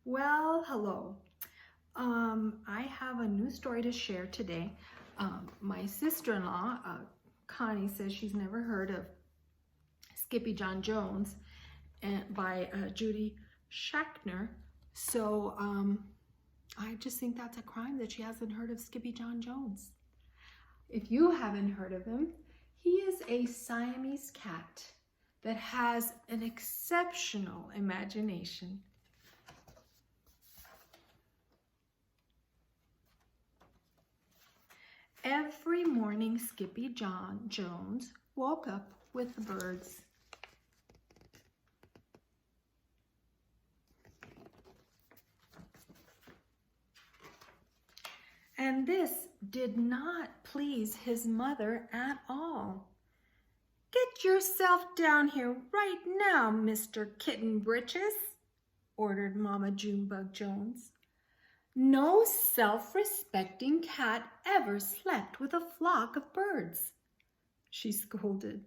Well, hello. I have a new story to share today. My sister-in-law, Connie, says she's never heard of Skippyjon Jones by Judy Schachner. So I just think that's a crime that she hasn't heard of Skippyjon Jones. If you haven't heard of him, he is a Siamese cat that has an exceptional imagination. Every morning, Skippyjon Jones woke up with the birds. And this did not please his mother at all. "Get yourself down here right now, Mr. Kitten Britches," ordered Mama Junebug Jones. "No self-respecting cat ever slept with a flock of birds," she scolded,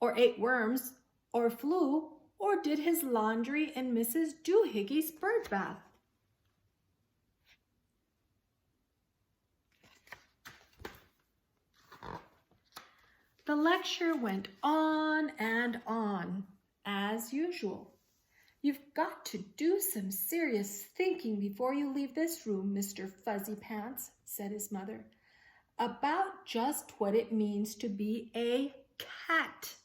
"or ate worms, or flew, or did his laundry in Mrs. Doohiggy's bird bath." The lecture went on and on, as usual. "You've got to do some serious thinking before you leave this room, Mr. Fuzzy Pants," said his mother, "about just what it means to be a cat.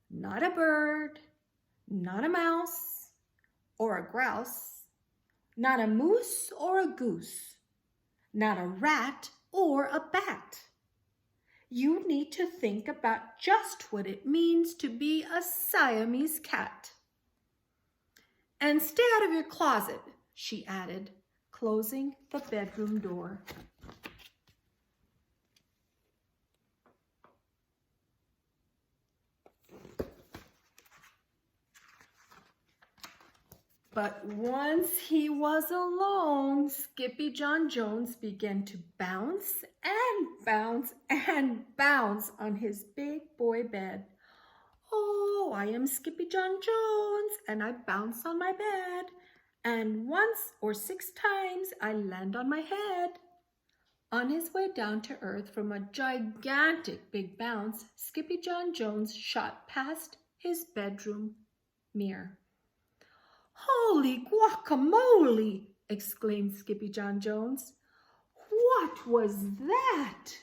Not a bird, not a mouse or a grouse, not a moose or a goose, not a rat or a bat. You need to think about just what it means to be a Siamese cat. And stay out of your closet," she added, closing the bedroom door. But once he was alone, Skippyjon Jones began to bounce and bounce and bounce on his big boy bed. "Oh, I am Skippyjon Jones, and I bounce on my bed, and once or 6 times I land on my head." On his way down to earth from a gigantic big bounce, Skippyjon Jones shot past his bedroom mirror. "Holy guacamole!" exclaimed Skippyjon Jones. "What was that?"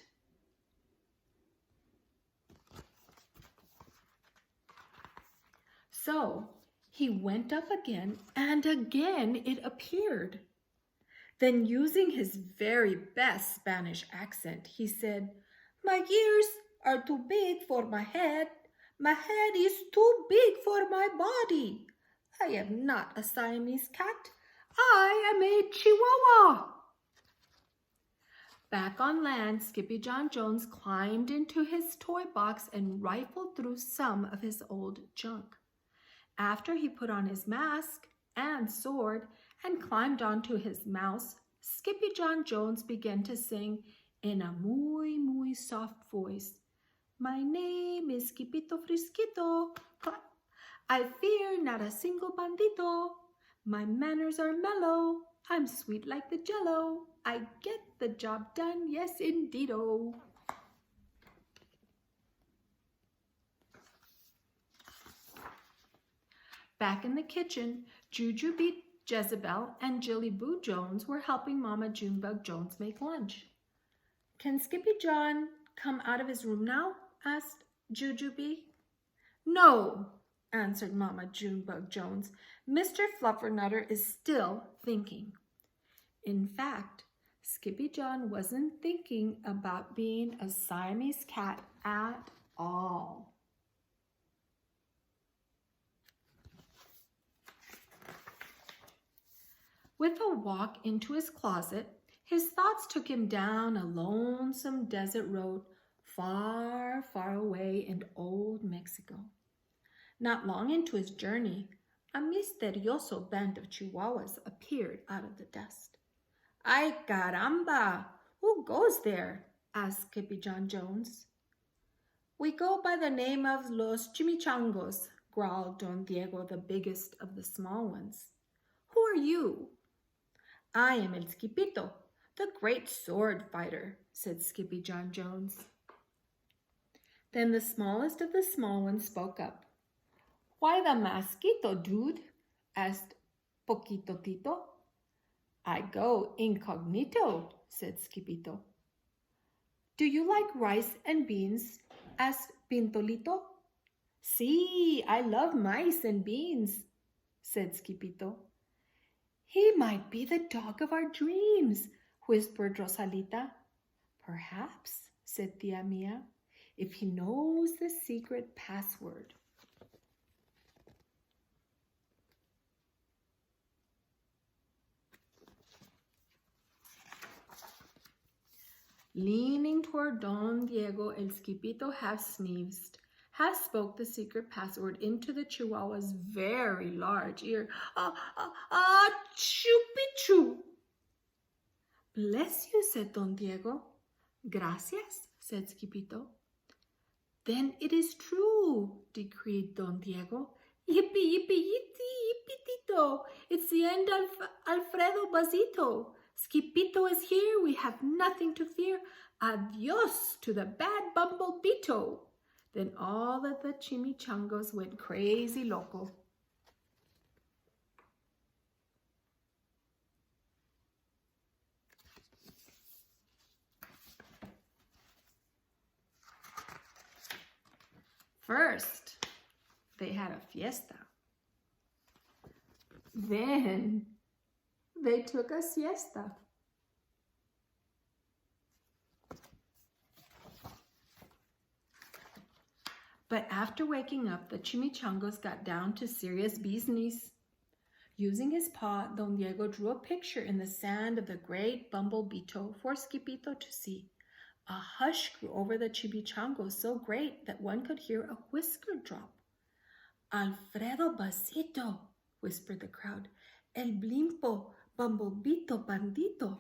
So he went up again, and again it appeared. Then, using his very best Spanish accent, he said, "My ears are too big for my head. My head is too big for my body. I am not a Siamese cat. I am a Chihuahua." Back on land, Skippyjon Jones climbed into his toy box and rifled through some of his old junk. After he put on his mask and sword and climbed onto his mouse, Skippyjon Jones began to sing in a muy soft voice. "My name is Skippito Frisquito. I fear not a single bandito. My manners are mellow. I'm sweet like the jello. I get the job done, yes indeedo." Back in the kitchen, Jujubee Jezebel and Jilly Boo Jones were helping Mama Junebug Jones make lunch. "Can Skippyjon come out of his room now?" asked Jujubee. "No," answered Mama Junebug Jones. "Mr. Fluffernutter is still thinking." In fact, Skippyjon wasn't thinking about being a Siamese cat at all. With a walk into his closet, his thoughts took him down a lonesome desert road far, far away in old Mexico. Not long into his journey, a misterioso band of Chihuahuas appeared out of the dust. "Ay caramba! Who goes there?" asked Skippyjon Jones. "We go by the name of Los Chimichangos," growled Don Diego, the biggest of the small ones. Who are you? I am El Skippito, the great sword fighter, said Skippyjon Jones. Then the smallest of the small ones spoke up. Why the masquito, dude? Asked Poquito Tito. I go incognito, said Skippito. Do you like rice and beans? Asked Pintolito. Sí, I love mice and beans, said Skippito. He might be the dog of our dreams, whispered Rosalita. Perhaps, said Tia Mia, if he knows the secret password. Leaning toward Don Diego, El Skippito half sneezed, half spoke the secret password into the Chihuahua's very large ear. Chupichu. Bless you, said Don Diego. Gracias, said Skippito. Then it is true, decreed Don Diego. Yippee, yippee, yippee, yippee-tito. It's the end of Alfredo Bazito. Skippito is here. We have nothing to fear. Adios to the bad bumblebeeto. Then all of the chimichangos went crazy loco. First, they had a fiesta. Then they took a siesta. But after waking up, the chimichangos got down to serious business. Using his paw, Don Diego drew a picture in the sand of the great bumblebeeto for Skippito to see. A hush grew over the chimichangos so great that one could hear a whisker drop. Alfredo Basito, whispered the crowd. El blimpo, bumblebeeto bandito.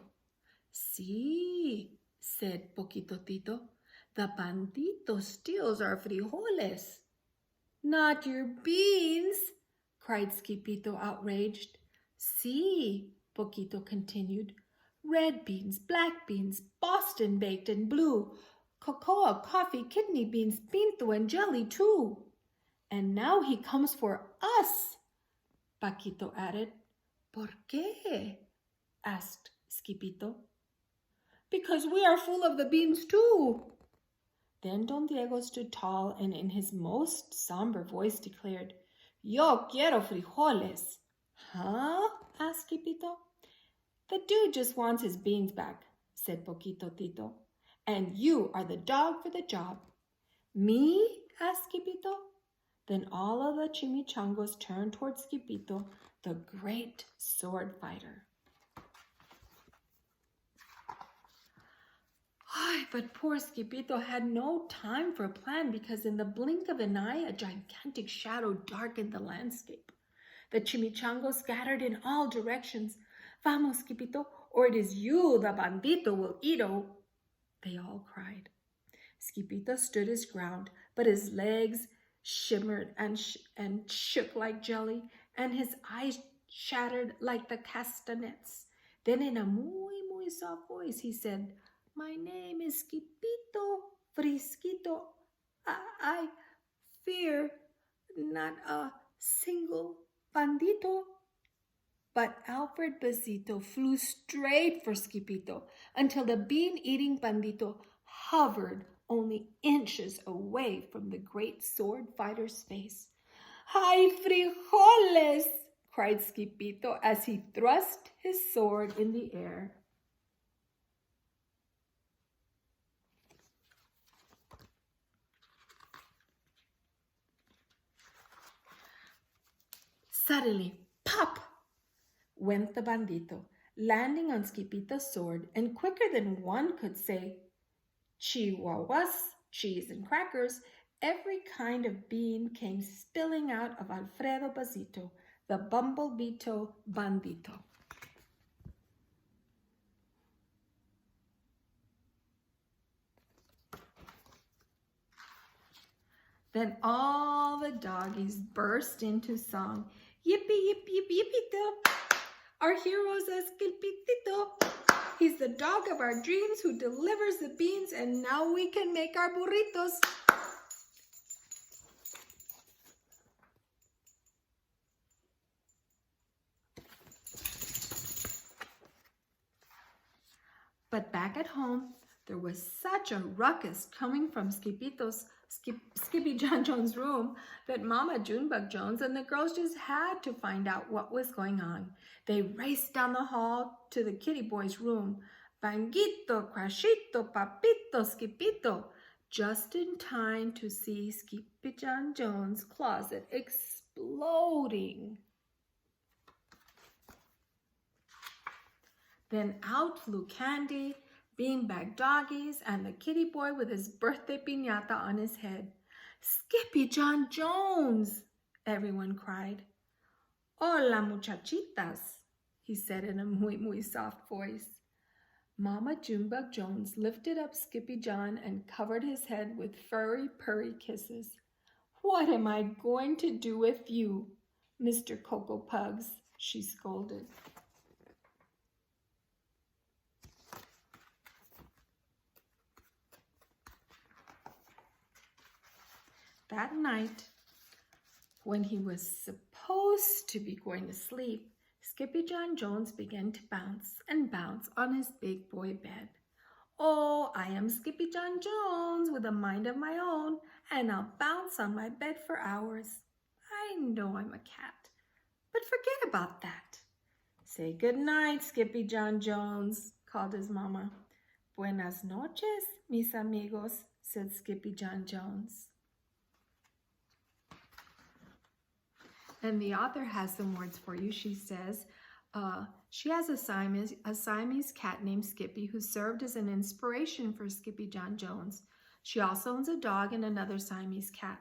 Sí, said Poquito Tito. The bandito steals our frijoles. Not your beans, cried Skippito, outraged. Sí, Poquito continued. Red beans, black beans, Boston baked and blue, cocoa, coffee, kidney beans, pinto, and jelly too. And now he comes for us, Paquito added. ¿Por qué? Asked Skippito. Because we are full of the beans too. Then Don Diego stood tall and in his most somber voice declared, Yo quiero frijoles. Huh? Asked Skippito. The dude just wants his beans back, said Poquito Tito. And you are the dog for the job. Me? Asked Skippito. Then all of the chimichangos turned toward Skippito, the great sword fighter. But poor Skippito had no time for a plan because in the blink of an eye, a gigantic shadow darkened the landscape. The chimichangos scattered in all directions. Vamos, Skippito, or it is you the bandito will eat-o, they all cried. Skippito stood his ground, but his legs shimmered and shook like jelly, and his eyes shattered like the castanets. Then in a muy soft voice, he said, My name is Skippito Frisquito. I fear not a single bandito. But Alfred Bazito flew straight for Skippito until the bean-eating bandito hovered only inches away from the great sword fighter's face. ¡Ay, frijoles! Cried Skippito as he thrust his sword in the air. Suddenly, pop! Went the bandito, landing on Skippito's sword, and quicker than one could say, Chihuahuas, cheese and crackers, every kind of bean came spilling out of Alfredo Bazito, the bumblebeeto bandito. Then all the doggies burst into song. Yippee, yippee, yippee, yippee-do. Our hero is Skippytito. He's the dog of our dreams who delivers the beans, and now we can make our burritos. But back at home, there was such a ruckus coming from Skippyjon Jones' room that Mama Junebug Jones and the girls just had to find out what was going on. They raced down the hall to the kitty boy's room. Banguito, Crashito, Papito, Skippito, just in time to see Skippyjon Jones' closet exploding. Then out flew Candy, beanbag doggies, and the kitty boy with his birthday piñata on his head. Skippyjon Jones, everyone cried. Hola muchachitas, he said in a muy soft voice. Mama Junebug Jones lifted up Skippyjon and covered his head with furry purry kisses. What am I going to do with you, Mr. Cocoa Pugs? She scolded. That night, when he was supposed to be going to sleep, Skippyjon Jones began to bounce and bounce on his big boy bed. Oh, I am Skippyjon Jones with a mind of my own, and I'll bounce on my bed for hours. I know I'm a cat, but forget about that. Say good night, Skippyjon Jones, called his mama. Buenas noches, mis amigos, said Skippyjon Jones. And the author has some words for you. She says, she has a Siamese cat named Skippy who served as an inspiration for Skippyjon Jones. She also owns a dog and another Siamese cat.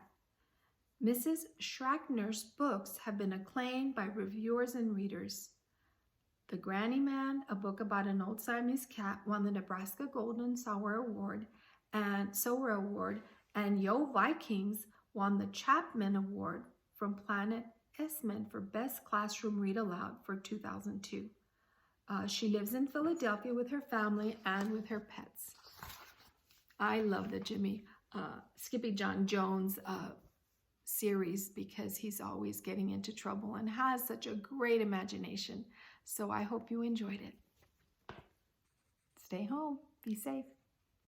Mrs. Schachner's books have been acclaimed by reviewers and readers. The Granny Man, a book about an old Siamese cat, won the Nebraska Golden Sower Award, and Yo Vikings won the Chapman Award from Planet Esmond for Best Classroom Read Aloud for 2002. She lives in Philadelphia with her family and with her pets. I love the Skippyjon Jones series because he's always getting into trouble and has such a great imagination. So I hope you enjoyed it. Stay home. Be safe.